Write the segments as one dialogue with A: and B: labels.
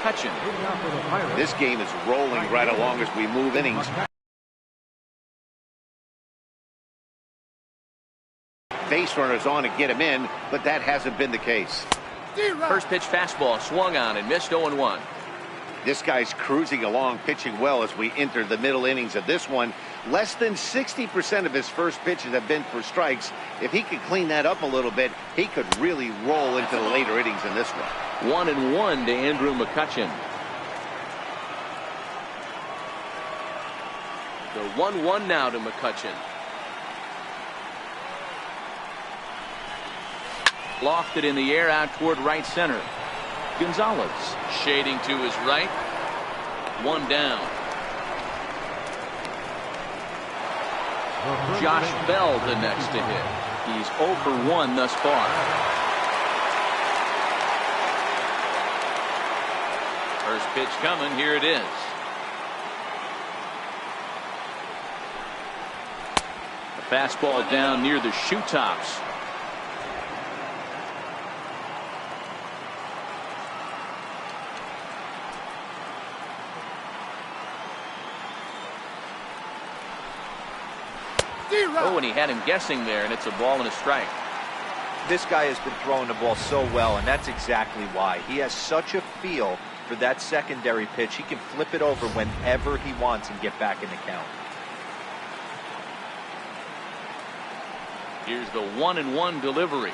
A: McCutchen.
B: This game is rolling right along as we move innings. Base runners on to get him in, but that hasn't been the case.
A: First pitch fastball swung on and missed. 0-1.
B: This guy's cruising along, pitching well as we enter the middle innings of this one. Less than 60% of his first pitches have been for strikes. If he could clean that up a little bit, he could really roll into the later innings in this one.
A: 1-1 to Andrew McCutchen. The 1-1 now to McCutchen. Lofted in the air out toward right center. Gonzalez shading to his right. One down. Josh Bell the next to hit. He's 0 for 1 thus far. First pitch coming. Here it is. The fastball down near the shoe tops. Oh, and he had him guessing there, and it's a ball and a strike.
C: This guy has been throwing the ball so well, and that's exactly why. He has such a feel for that secondary pitch. He can flip it over whenever he wants and get back in the count.
A: Here's the 1-1 delivery.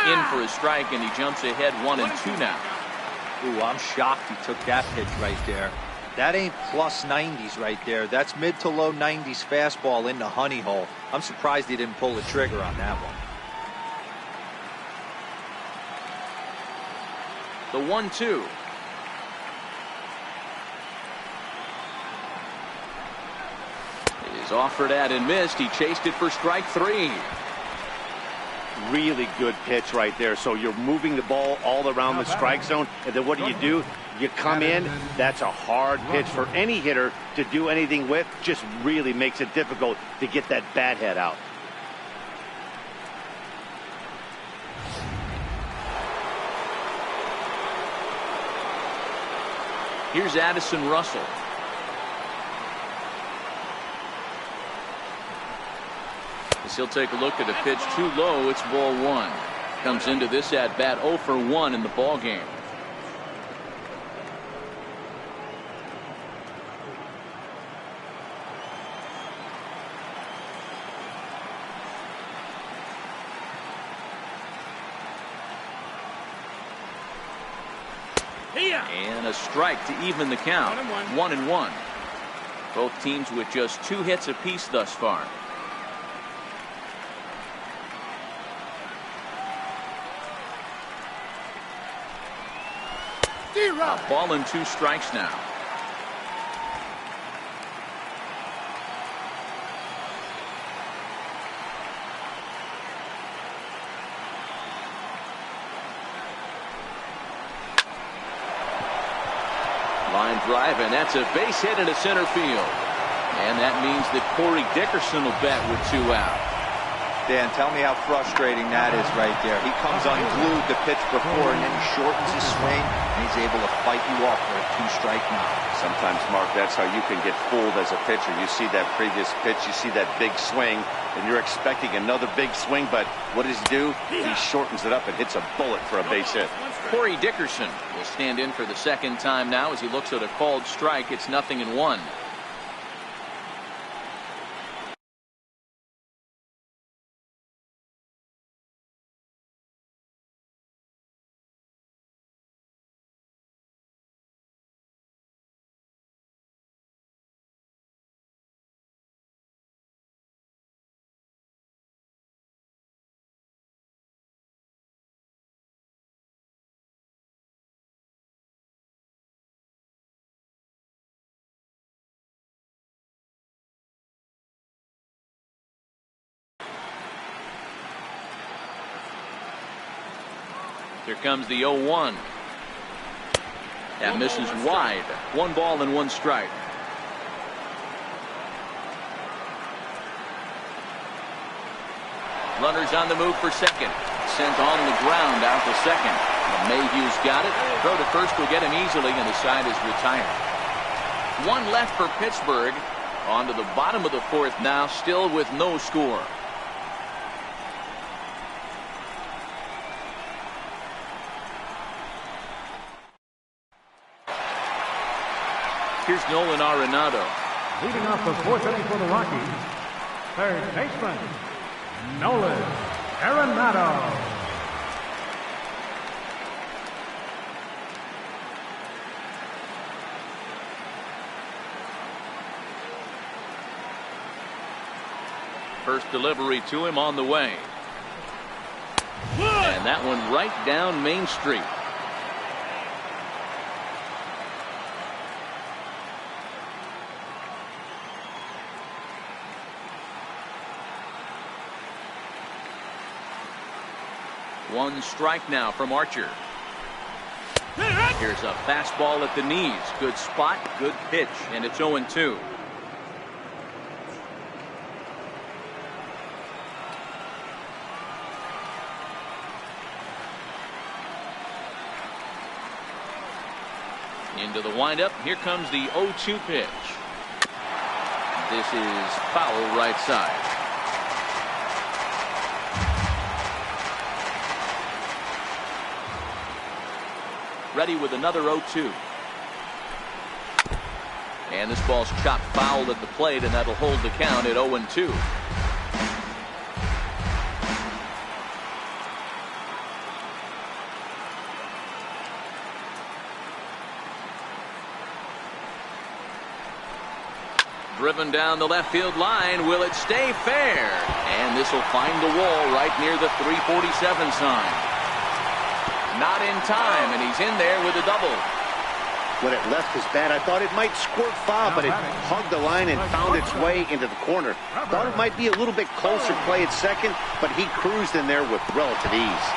A: In for a strike, and he jumps ahead 1-2 now.
C: Ooh, I'm shocked he took that pitch right there. That ain't plus 90s right there. That's mid to low 90s fastball in the honey hole. I'm surprised he didn't pull the trigger on that one.
A: The 1-2. It is offered at and missed. He chased it for strike 3.
B: Really good pitch right there. So you're moving the ball all around the strike zone, and then what do? You come in. That's a hard pitch for any hitter to do anything with. Just really makes it difficult to get that bat head out.
A: Here's Addison Russell. As he'll take a look at a pitch too low. It's ball 1. Comes into this at bat 0 for 1 in the ball game. And a strike to even the count. 1-1. Both teams with just 2 hits apiece thus far. A ball and 2 strikes now. Line drive, and that's a base hit into center field. And that means that Corey Dickerson will bat with 2 out.
C: Dan, tell me how frustrating that is right there. He comes unglued the pitch before, and then he shortens his swing, and he's able to fight you off for a 2-strike knock.
B: Sometimes, Mark, that's how you can get fooled as a pitcher. You see that previous pitch, you see that big swing, and you're expecting another big swing, but what does he do? He shortens it up and hits a bullet for a base hit.
A: Corey Dickerson will stand in for the second time now as he looks at a called strike. It's 0-1. Here comes the 0-1. That misses wide. 1 ball and 1 strike. Runners on the move for second. sent on the ground out to second. Mayhew's got it. Throw to first will get him easily, and the side is retired. One left for Pittsburgh. On to the bottom of the fourth now, still with no score. Here's Nolan Arenado.
D: Leading off the fourth inning for the Rockies, third baseman, Nolan Arenado.
A: First delivery to him on the way. And that one right down Main Street. One strike now from Archer. Here's a fastball at the knees. Good spot, good pitch, and it's 0-2. Into the windup. Here comes the 0-2 pitch. This is foul right side. Ready with another 0-2. And this ball's chopped foul at the plate, and that'll hold the count at 0-2. Driven down the left field line. Will it stay fair? And this will find the wall right near the 347 sign. Not in time, and he's in there with a double.
B: When it left his bat, I thought it might squirt foul, but it hugged the line and found its way into the corner. Thought it might be a little bit closer play at second, but he cruised in there with relative ease.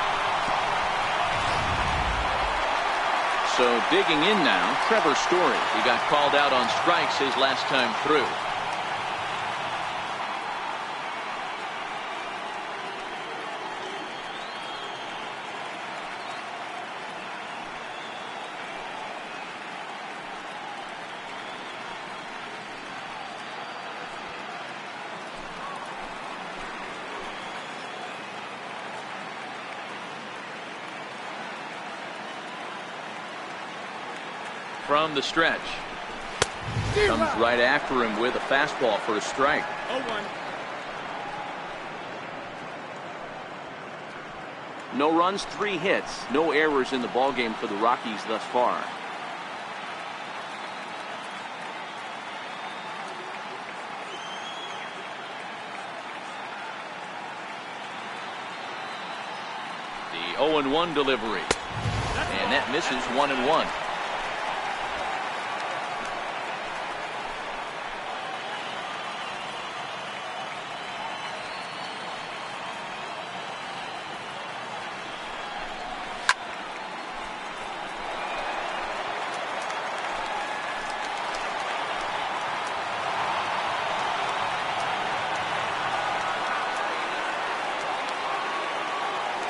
A: So digging in now, Trevor Story. He got called out on strikes his last time through. From the stretch. Comes right after him with a fastball for a strike.
E: 0-1.
A: No runs, 3 hits. No errors in the ballgame for the Rockies thus far. The 0-1 delivery. And that misses 1-1.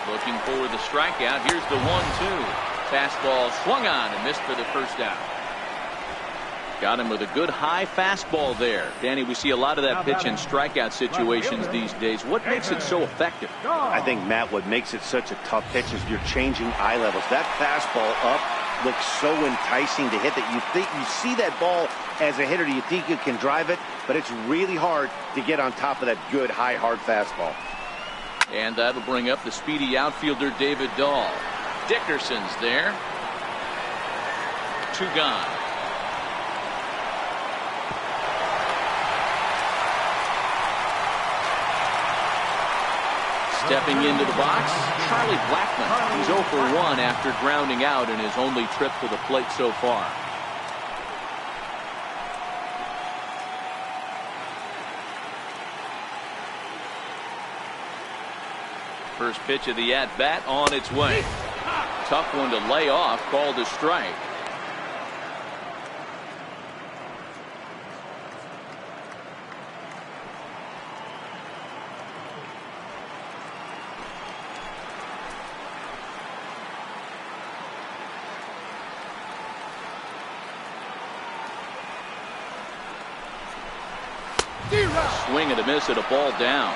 A: Looking for the strikeout. Here's the 1-2. Fastball swung on and missed for the first out. Got him with a good high fastball there. Danny, we see a lot of that pitch in strikeout situations these days. What makes it so effective?
B: I think, Matt, what makes it such a tough pitch is you're changing eye levels. That fastball up looks so enticing to hit that you see that ball as a hitter. You think you can drive it, but it's really hard to get on top of that good high hard fastball.
A: And that'll bring up the speedy outfielder David Dahl. Dickerson's there. 2 gone. Stepping into the box, Charlie Blackmon. He's 0 for 1 after grounding out in his only trip to the plate so far. First pitch of the at-bat on its way. Tough one to lay off, called a strike. Swing and a miss at a ball down.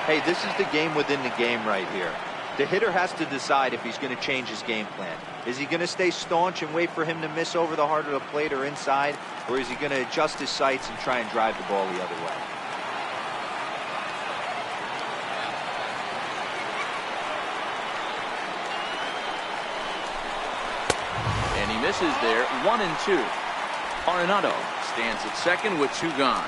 C: Hey, this is the game within the game right here. The hitter has to decide if he's going to change his game plan. Is he going to stay staunch and wait for him to miss over the heart of the plate or inside? Or is he going to adjust his sights and try and drive the ball the other way?
A: And he misses there. 1-2. Arenado stands at second with 2 gone.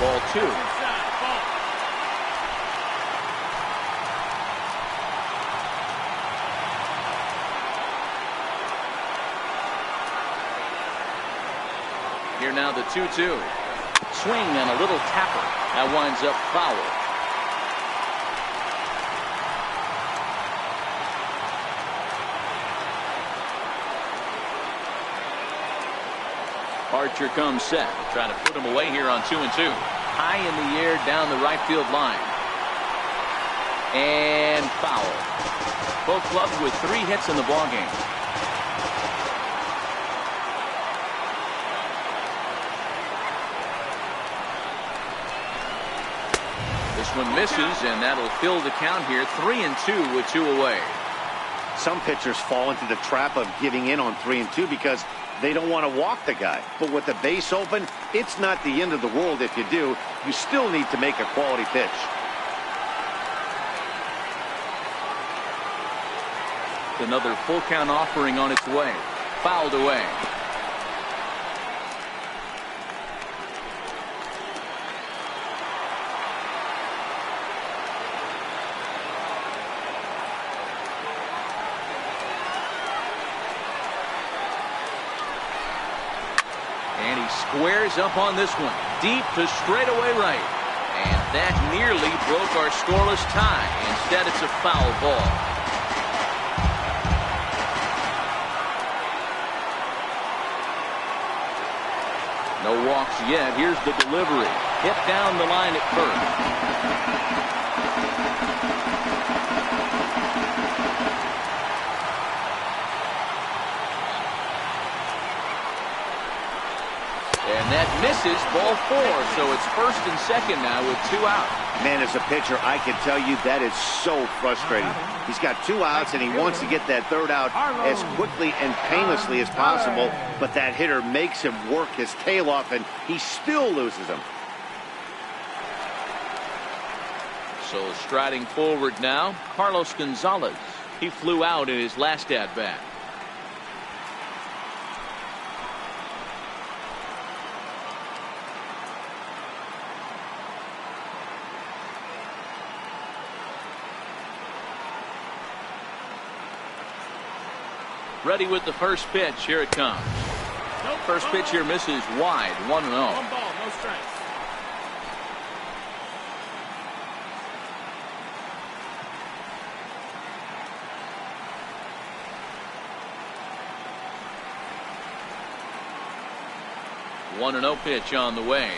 A: Ball 2. Here now the 2-2. Swing and a little tapper. That winds up foul. Archer comes set. Trying to put him away here on 2-2. High in the air down the right field line. And foul. Both clubs with 3 hits in the ballgame. This one misses, and that'll fill the count here. 3-2 with 2 away.
B: Some pitchers fall into the trap of giving in on 3-2 because they don't want to walk the guy. But with the base open, it's not the end of the world if you do. You still need to make a quality pitch.
A: Another full count offering on its way. Fouled away. And he squares up on this one. Deep to straightaway right. And that nearly broke our scoreless tie. Instead, it's a foul ball. No walks yet. Here's the delivery. Hit down the line at first. And that misses. Ball 4. So it's first and second now with 2 out.
B: Man, as a pitcher, I can tell you that is so frustrating. He's got 2 outs, and he wants to get that 3rd out as quickly and painlessly as possible. But that hitter makes him work his tail off, and he still loses him.
A: So striding forward now, Carlos Gonzalez. He flew out in his last at-bat. Ready with the first pitch. Here it comes. First pitch here misses wide. 1-0.
E: 1 ball, no strikes.
A: One 1-0 pitch on the way.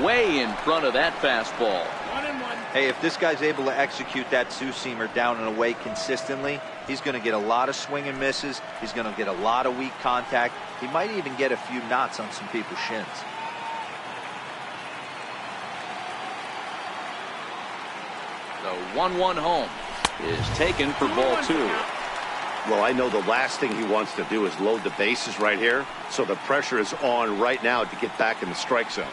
A: Way in front of that fastball.
E: 1-1.
C: Hey, if this guy's able to execute that 2-seamer down and away consistently, he's going to get a lot of swing and misses. He's going to get a lot of weak contact. He might even get a few knots on some people's shins.
A: The 1-1 home is taken for ball 2.
B: Well, I know the last thing he wants to do is load the bases right here. So the pressure is on right now to get back in the strike zone.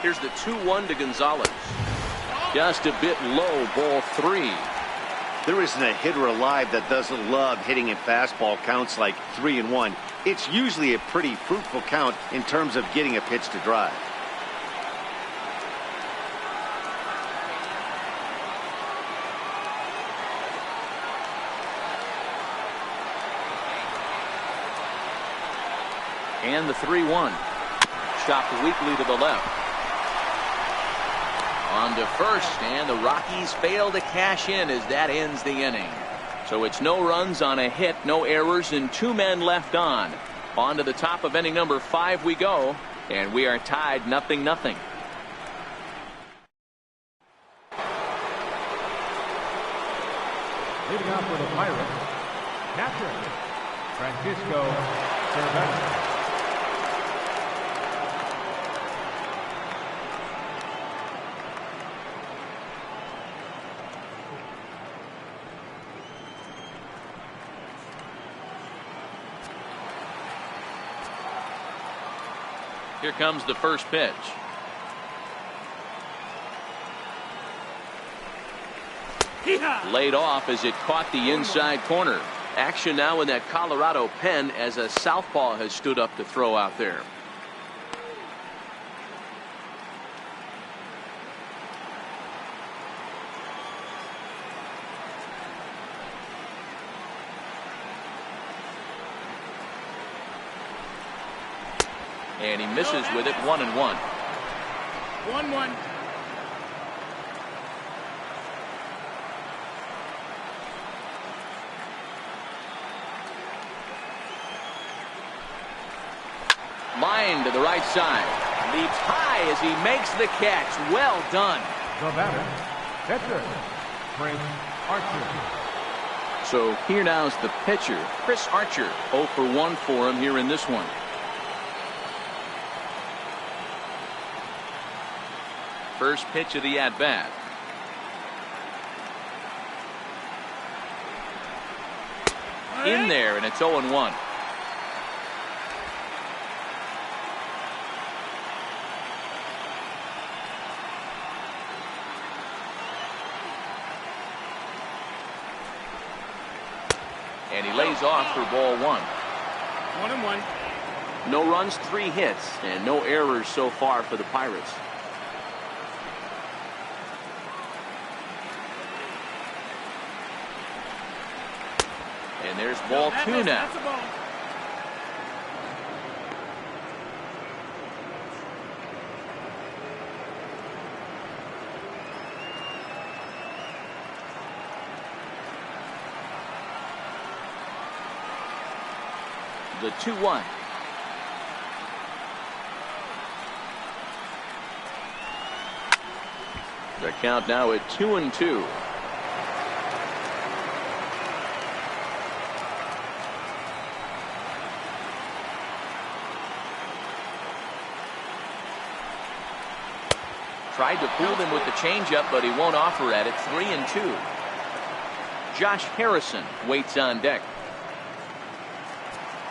A: Here's the 2-1 to Gonzalez. Just a bit low, ball 3.
B: There isn't a hitter alive that doesn't love hitting in fastball counts like 3-1. It's usually a pretty fruitful count in terms of getting a pitch to drive.
A: And the 3-1. Chopped weakly to the left. On to first, and the Rockies fail to cash in as that ends the inning. So it's no runs on a hit, no errors, and 2 men left on. On to the top of inning number 5 we go, and we are tied 0-0.
D: Leading off for the Pirates, catcher, Francisco Cervera.
A: Here comes the first pitch. Laid off as it caught the inside corner. Action now in that Colorado pen as a southpaw has stood up to throw out there. And he misses with it, 1-1.
E: 1-1.
A: Line to the right side. Leaps high as he makes the catch. Well done.
D: The batter, pitcher, Chris Archer.
A: So here now is the pitcher, Chris Archer. 0 for 1 for him here in this one. First pitch of the at-bat. In there, and it's 0-1. And he lays off for ball 1.
E: 1-1.
A: No runs, 3 hits, and no errors so far for the Pirates. And there's ball 2 now.
E: That's a ball.
A: The 2-1. The count now at 2-2. Tried to fool him with the changeup, but he won't offer at it. 3-2. Josh Harrison waits on deck.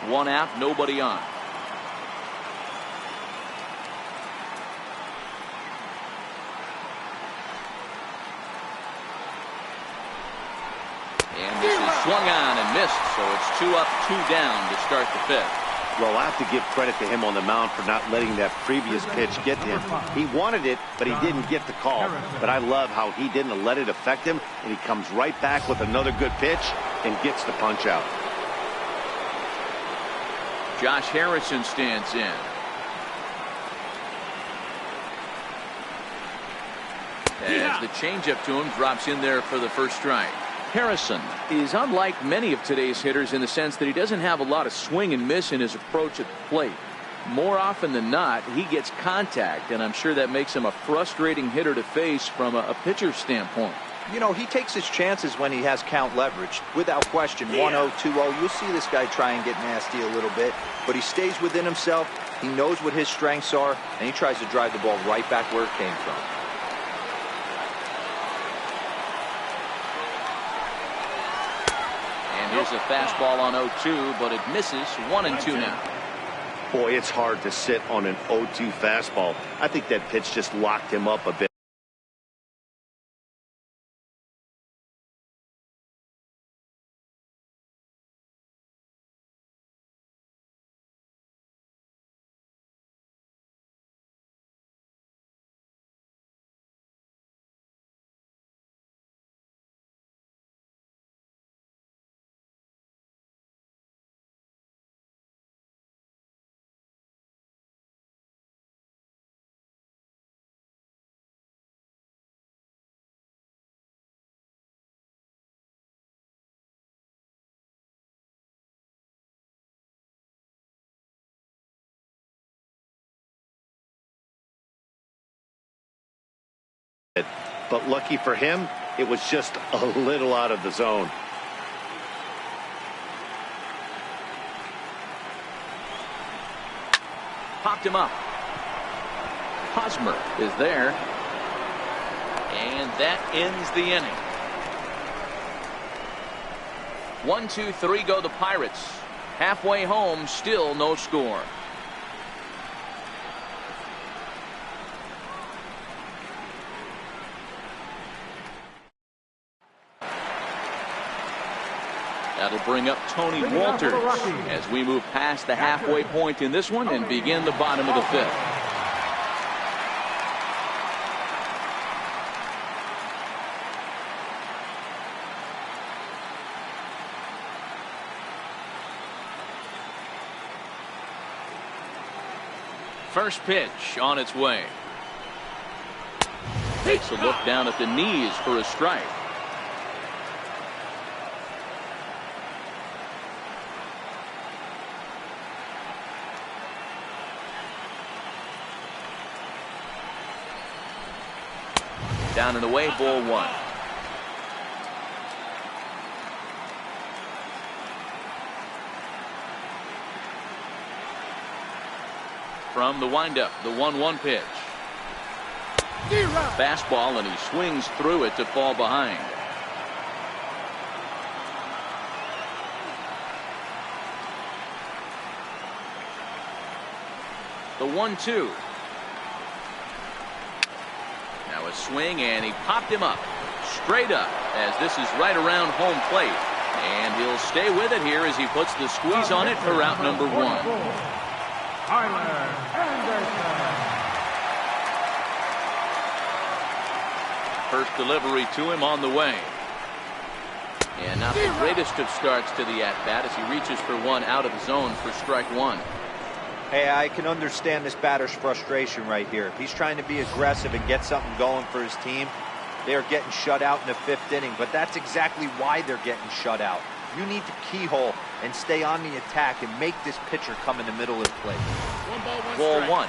A: 1 out, nobody on. And this is swung on and missed, so it's 2 up, 2 down to start the 5th.
B: Well, I have to give credit to him on the mound for not letting that previous pitch get to him. He wanted it, but he didn't get the call. But I love how he didn't let it affect him, and he comes right back with another good pitch and gets the punch out.
A: Josh Harrison stands in. As the changeup to him drops in there for the first strike. Harrison is unlike many of today's hitters in the sense that he doesn't have a lot of swing and miss in his approach at the plate. More often than not, he gets contact, and I'm sure that makes him a frustrating hitter to face from a pitcher's standpoint.
C: You know, he takes his chances when he has count leverage. Without question, 1-0, 2-0. You'll see this guy try and get nasty a little bit, but he stays within himself. He knows what his strengths are, and he tries to drive the ball right back where it came from.
A: And here's a fastball on 0-2, but it misses. 1-2 now.
B: Boy, it's hard to sit on an 0-2 fastball. I think that pitch just locked him up a bit. But lucky for him, it was just a little out of the zone.
A: Popped him up. Hosmer is there. And that ends the inning. 1, 2, 3 go the Pirates. Halfway home, still no score. That'll bring up Tony Walters as we move past the halfway point in this one and begin the bottom of the fifth. First pitch on its way. Takes a look down at the knees for a strike. Down and away, ball one. From the windup, the 1-1 pitch. Fastball, and he swings through it to fall behind. The 1-2. Now a swing, and he popped him up. Straight up, as this is right around home plate. And he'll stay with it here as he puts the squeeze on it for out number one. First delivery to him on the way. And not the greatest of starts to the at-bat as he reaches for one out of the zone for strike one.
C: Hey, I can understand this batter's frustration right here. He's trying to be aggressive and get something going for his team. They are getting shut out in the fifth inning, but that's exactly why they're getting shut out. You need to keyhole and stay on the attack and make this pitcher come in the middle of the plate.
A: Ball one.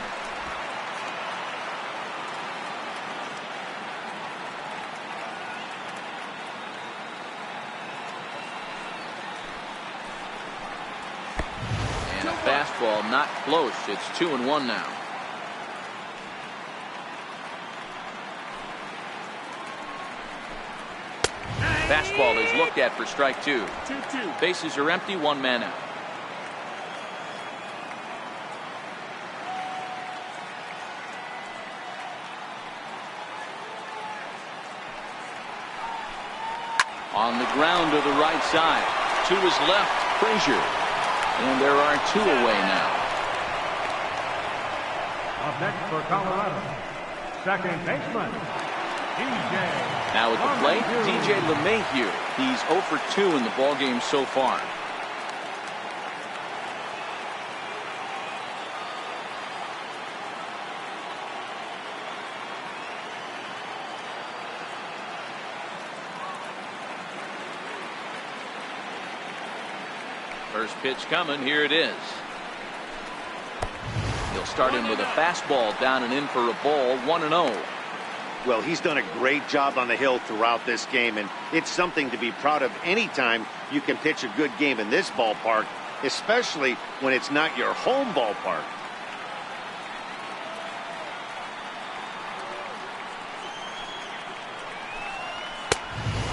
A: And a fastball not close. It's 2-1 now. Fastball is looked at for strike two.
E: 2-2.
A: Bases are empty, one man out. On the ground to the right side. To his left, Frazier. And there are two away now.
D: Up next for Colorado, second baseman, DJ.
A: Now at the plate, DJ LeMahieu. He's 0 for 2 in the ballgame so far. First pitch coming. Here it is. He'll start him with a fastball down and in for a ball. 1-0.
B: Well, he's done a great job on the hill throughout this game, and it's something to be proud of anytime you can pitch a good game in this ballpark, especially when it's not your home ballpark.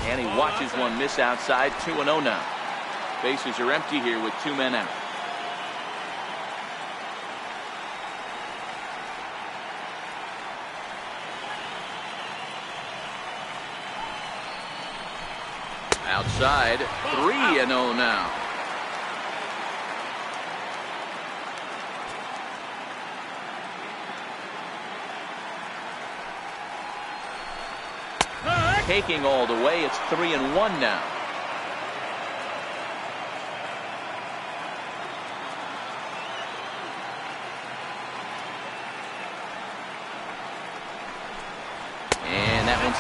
A: And he watches one miss outside. 2-0 now. Bases are empty here with two men out. Outside, 3-0 now. Taking all the way, it's 3-1 now.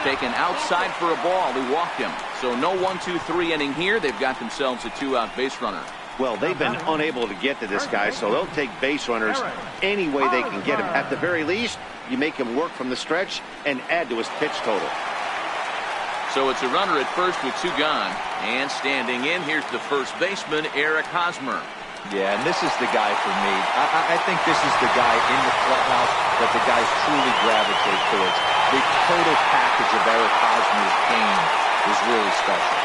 A: Taken outside for a ball. He walked him. So no 1-2-3 inning here. They've got themselves a two-out base runner.
B: Well, they've been unable to get to this guy, so they'll take base runners any way they can get him. At the very least, you make him work from the stretch and add to his pitch total.
A: So it's a runner at first with 2 gone. And standing in, here's the first baseman, Eric Hosmer.
C: Yeah, and this is the guy for me. I think this is the guy in the clubhouse that the guys truly gravitate towards. The total package of Eric Hosmer's game is really special.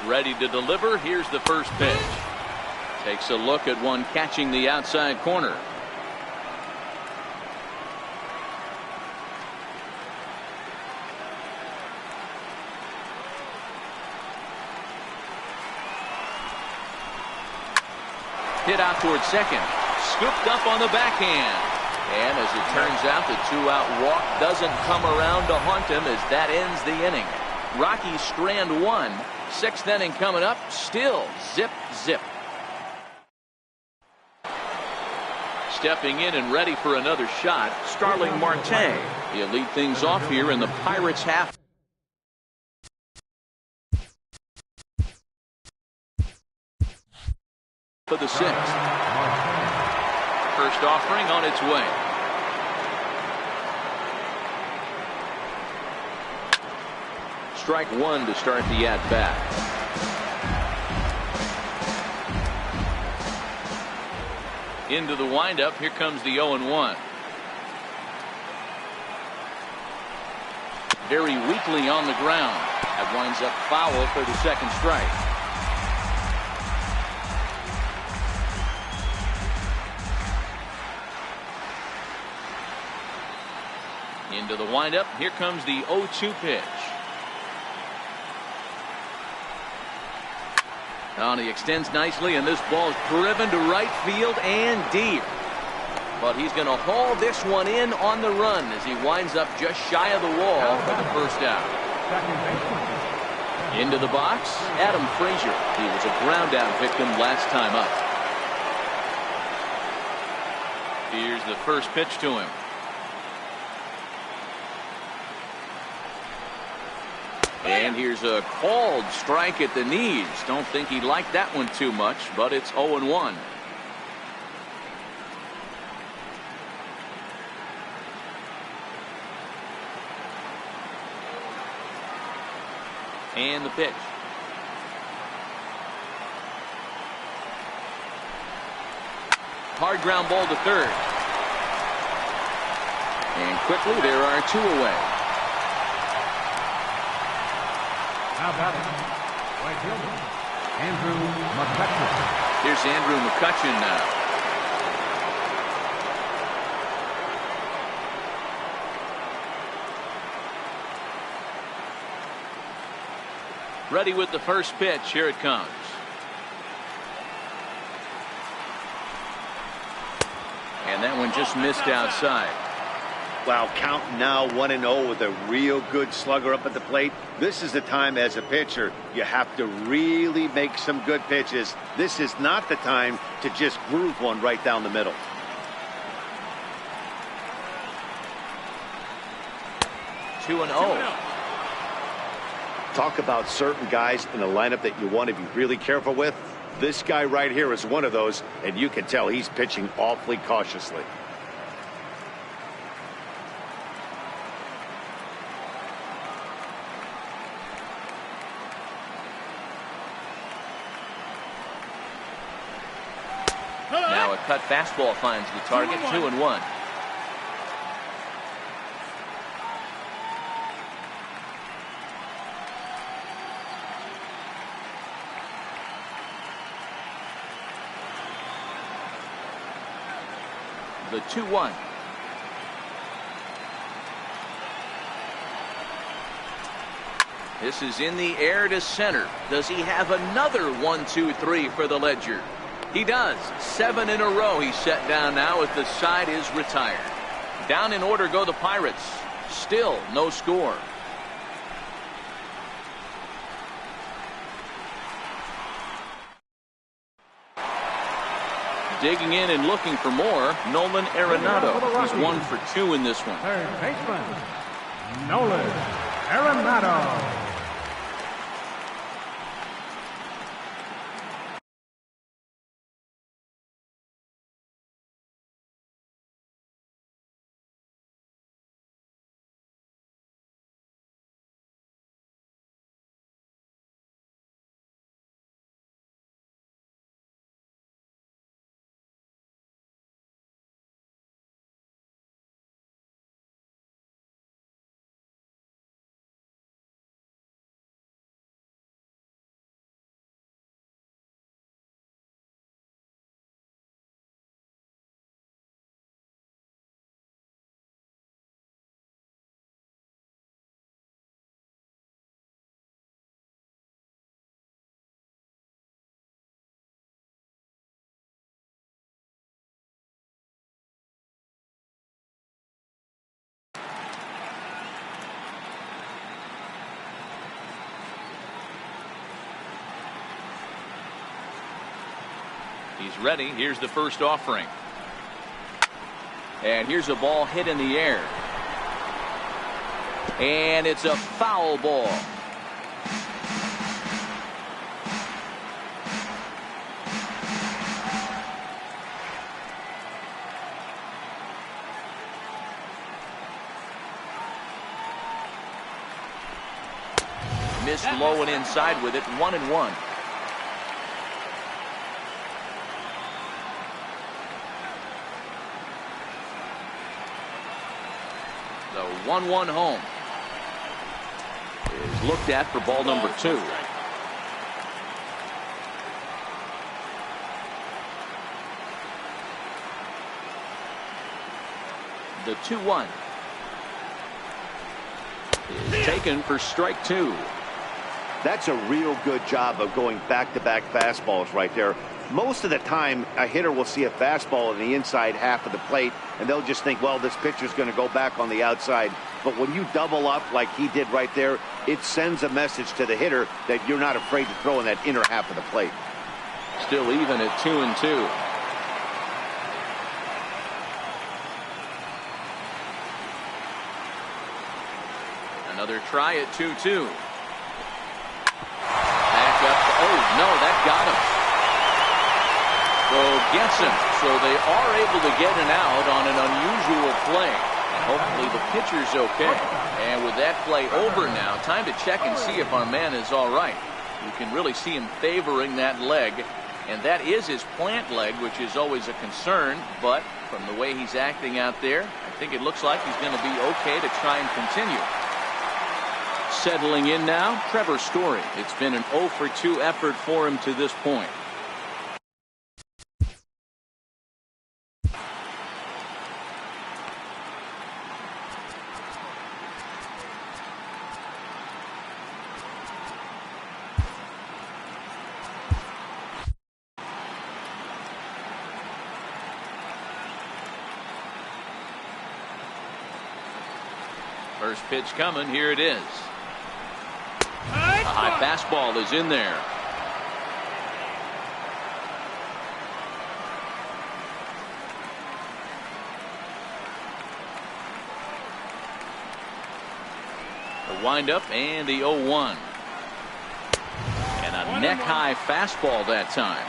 A: Ready to deliver. Here's the first pitch. Takes a look at one catching the outside corner. Hit out towards second. Scooped up on the backhand. And as it turns out, the 2-out walk doesn't come around to haunt him as that ends the inning. Rockies strand 1. 6th inning coming up. Still zip, zip. Stepping in and ready for another shot, Starling Marte. He'll lead things off here in the Pirates' half. For the 6th. First offering on its way. Strike 1 to start the at-bat. Into the windup. Here comes the 0-1. Very weakly on the ground. That winds up foul for the second strike. Into the windup. Here comes the 0-2 pitch. Oh, and he extends nicely, and this ball is driven to right field and deep. But he's going to haul this one in on the run as he winds up just shy of the wall for the first out. Into the box, Adam Frazier. He was a ground out victim last time up. Here's the first pitch to him. And here's a called strike at the knees. Don't think he liked that one too much, but it's 0-1. And the pitch. Hard ground ball to third. And quickly there are 2 away.
D: Now batting, right fielder, Andrew McCutchen.
A: Here's Andrew McCutchen now. Ready with the first pitch. Here it comes. And that one just missed outside.
B: Wow, count now 1-0 with a real good slugger up at the plate. This is the time as a pitcher you have to really make some good pitches. This is not the time to just groove one right down the middle.
A: Two 2-0.
B: Talk about certain guys in the lineup that you want to be really careful with. This guy right here is one of those, and you can tell he's pitching awfully cautiously.
A: Now a cut fastball finds the target. 2-1. The 2-1. This is in the air to center. Does he have another 1-2-3 for the Ledger? He does. 7 in a row he's set down now as the side is retired. Down in order go the Pirates. Still no score. Digging in and looking for more, Nolan Arenado. He's 1 for 2 in this one.
D: Third baseman, Nolan Arenado.
A: He's ready. Here's the first offering. And here's a ball hit in the air. And it's a foul ball. Missed low and inside with it. 1-1. The 1-1 home is looked at for ball number 2. The 2-1 is taken for strike 2.
B: That's a real good job of going back-to-back fastballs right there. Most of the time, a hitter will see a fastball in the inside half of the plate, and they'll just think, well, this pitcher's going to go back on the outside. But when you double up like he did right there, it sends a message to the hitter that you're not afraid to throw in that inner half of the plate.
A: Still even at 2-2. Another try at 2-2. Back up. Oh, no, that got him. So gets him. So they are able to get an out on an unusual play. And hopefully the pitcher's okay. And with that play over now, time to check and see if our man is all right. You can really see him favoring that leg. And that is his plant leg, which is always a concern. But from the way he's acting out there, I think it looks like he's going to be okay to try and continue. Settling in now, Trevor Story. It's been an 0 for 2 effort for him to this point. First pitch coming. Here it is. A high fastball is in there. The windup and the 0-1. And a neck high fastball that time.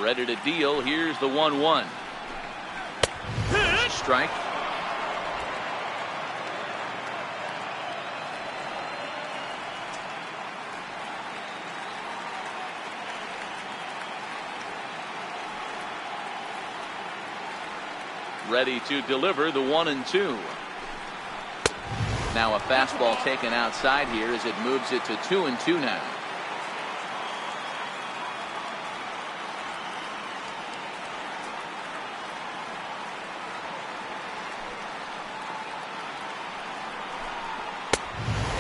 A: Ready to deal. Here's the 1-1. Strike. Ready to deliver the 1-2. Now a fastball taken outside here as it moves it to 2-2 now.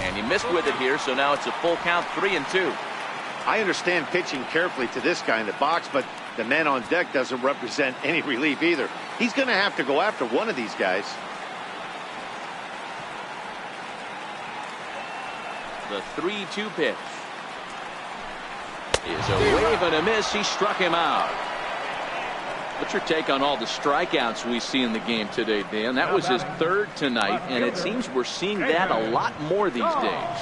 A: And he missed with it here, so now it's a full count, 3-2.
B: I understand pitching carefully to this guy in the box, but the man on deck doesn't represent any relief either. He's going to have to go after one of these guys.
A: The 3-2 pitch is a wave and a miss. He struck him out. What's your take on all the strikeouts we see in the game today, Dan? That was his third tonight, and it seems we're seeing that a lot more these days.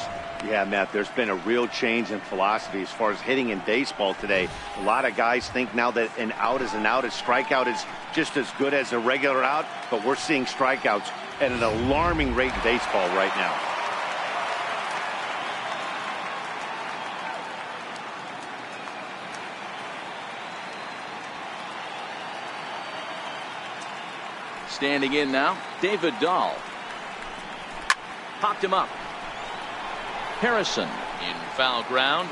B: Yeah, Matt, there's been a real change in philosophy as far as hitting in baseball today. A lot of guys think now that an out is an out. A strikeout is just as good as a regular out, but we're seeing strikeouts at an alarming rate in baseball right now.
A: Standing in now, David Dahl. Popped him up. Harrison in foul ground,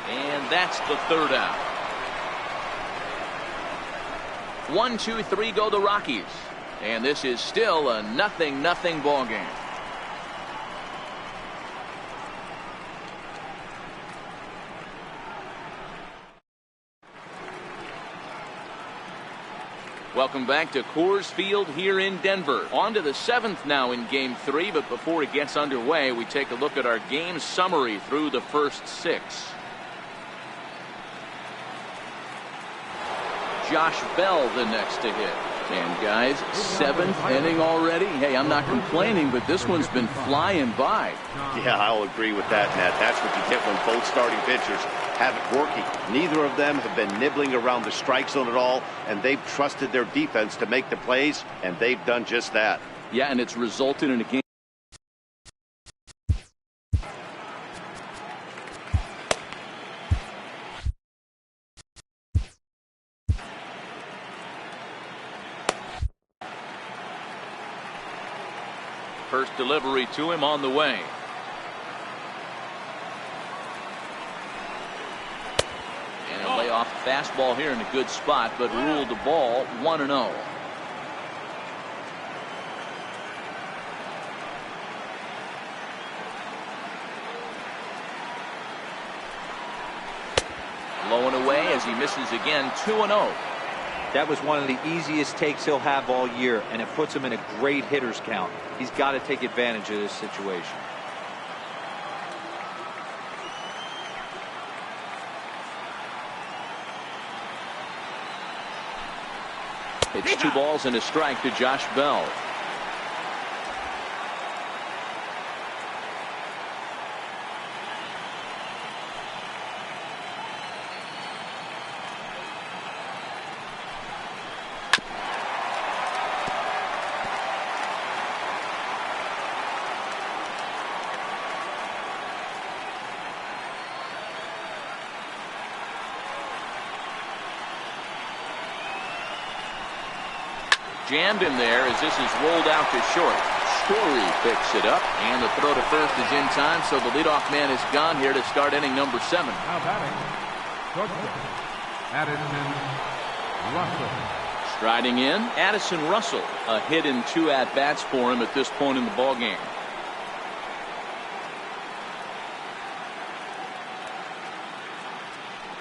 A: and that's the third out. 1, 2, 3 go the Rockies, and this is still a 0-0 ball game. Welcome back to Coors Field here in Denver. On to the 7th now in Game 3, but before it gets underway, we take a look at our game summary through the first 6. Josh Bell the next to hit. And guys, 7th inning already. Hey, I'm not complaining, but this one's been flying by.
B: Yeah, I'll agree with that, Matt. That's what you get when both starting pitchers have it working. Neither of them have been nibbling around the strike zone at all, and they've trusted their defense to make the plays, and they've done just that.
A: Yeah, and it's resulted in a game. First delivery to him on the way. And a layoff fastball here in a good spot, but ruled the ball 1-0. Low and away as he misses again, 2-0.
C: That was one of the easiest takes he'll have all year, and it puts him in a great hitter's count. He's got to take advantage of this situation.
A: It's 2 balls and a strike to Josh Bell. Jammed him there as this is rolled out to short. Story picks it up, and the throw to first is in time, so the leadoff man is gone here to start inning number 7.
D: Now batting, shortstop, Addison Russell.
A: Striding in, Addison Russell. A hit in 2 at-bats for him at this point in the ballgame.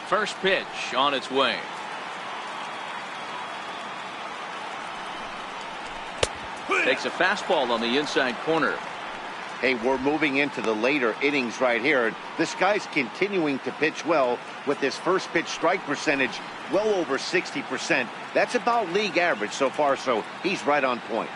A: First pitch on its way. Takes a fastball on the inside corner.
B: Hey, we're moving into the later innings right here. This guy's continuing to pitch well with his first pitch strike percentage well over 60%. That's about league average so far, so he's right on point.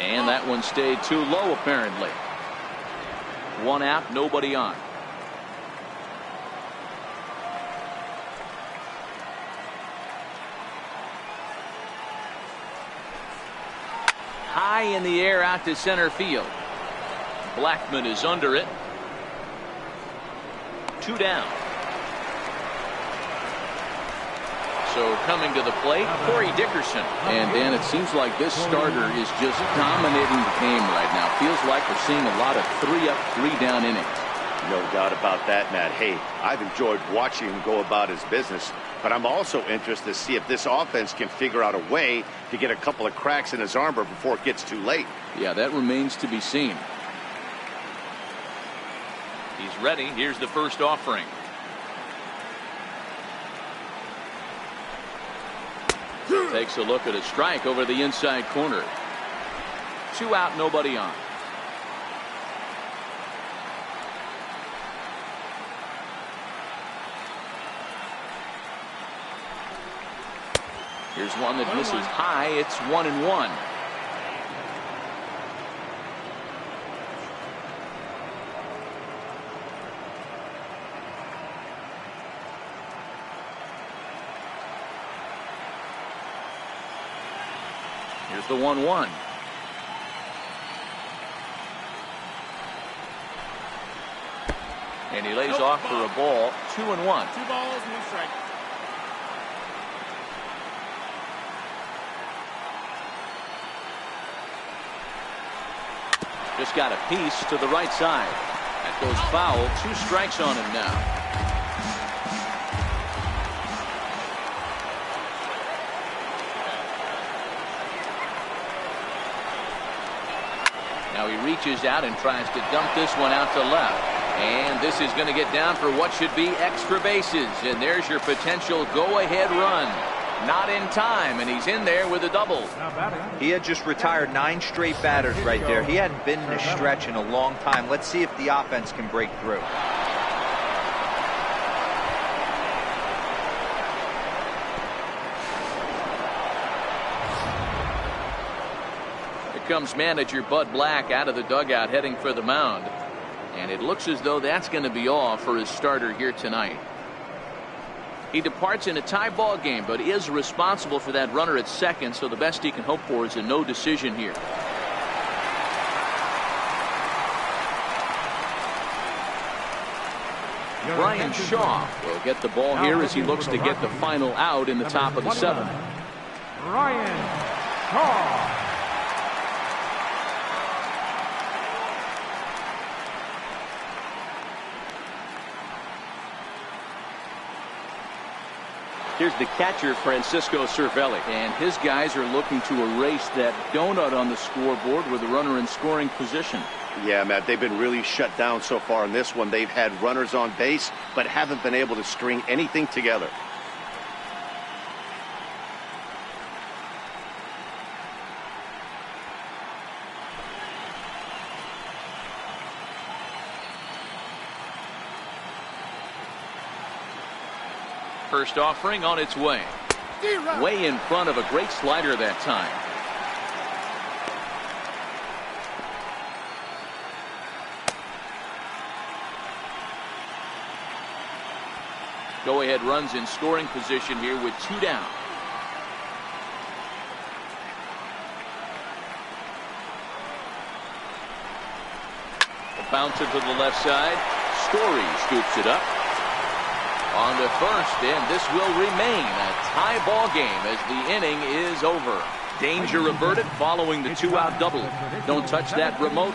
A: And that one stayed too low, apparently. One out, nobody on. High in the air out to center field. Blackman is under it. 2 down. So coming to the plate, Corey Dickerson. And Dan, it seems like this starter is just dominating the game right now. Feels like we're seeing a lot of 3 up, 3 down innings.
B: No doubt about that, Matt. Hey, I've enjoyed watching him go about his business, but I'm also interested to see if this offense can figure out a way to get a couple of cracks in his armor before it gets too late.
A: Yeah, that remains to be seen. He's ready. Here's the first offering. Takes a look at a strike over the inside corner. 2 out, nobody on. Here's one that misses high. It's 1-1. Here's the 1-1. And he lays off for a ball. 2-1.
E: 2 balls, 1 strike.
A: Just got a piece to the right side. That goes foul. 2 strikes on him now. Now he reaches out and tries to dump this one out to left. And this is going to get down for what should be extra bases. And there's your potential go-ahead run. Not in time, and he's in there with a double.
C: He had just retired 9 straight batters right there. He hadn't been in a stretch in a long time. Let's see if the offense can break through.
A: Here comes manager Bud Black out of the dugout heading for the mound. And it looks as though that's going to be all for his starter here tonight. He departs in a tie ball game, but is responsible for that runner at second, so the best he can hope for is a no decision here. Brian Shaw will get the ball here as he looks to get the final out in the top of the 7th.
D: Brian Shaw.
A: Here's the catcher, Francisco Cervelli. And his guys are looking to erase that donut on the scoreboard with the runner in scoring position.
B: Yeah, Matt, they've been really shut down so far in this one. They've had runners on base, but haven't been able to string anything together.
A: First offering on its way. Way in front of a great slider that time. Go-ahead runs in scoring position here with 2 down. A bouncer to the left side. Story scoops it up. On to first, and this will remain a tie ball game as the inning is over. Danger averted following the 2-out double. Don't touch that remote.